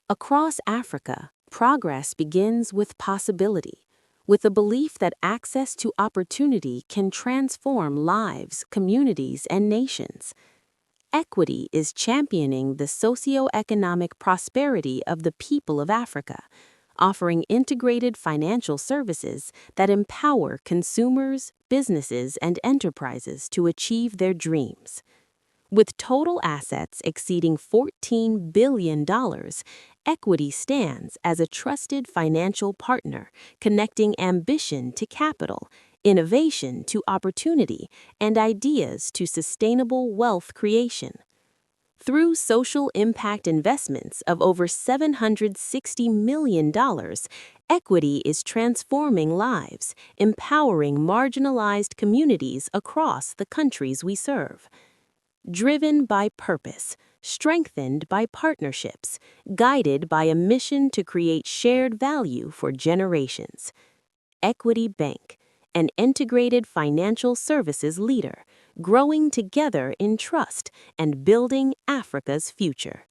Across Africa, progress begins with possibility, with the belief that access to opportunity can transform lives, communities, and nations. Equity is championing the socio-economic prosperity of the people of Africa, offering integrated financial services that empower consumers, businesses, and enterprises to achieve their dreams. With total assets exceeding $14 billion, Equity stands as a trusted financial partner, connecting ambition to capital, innovation to opportunity, and ideas to sustainable wealth creation. Through social impact investments of over $760 million, Equity is transforming lives, empowering marginalized communities across the countries we serve. Driven by purpose, strengthened by partnerships, guided by a mission to create shared value for generations. Equity Bank, an integrated financial services leader, growing together in trust and building Africa's future.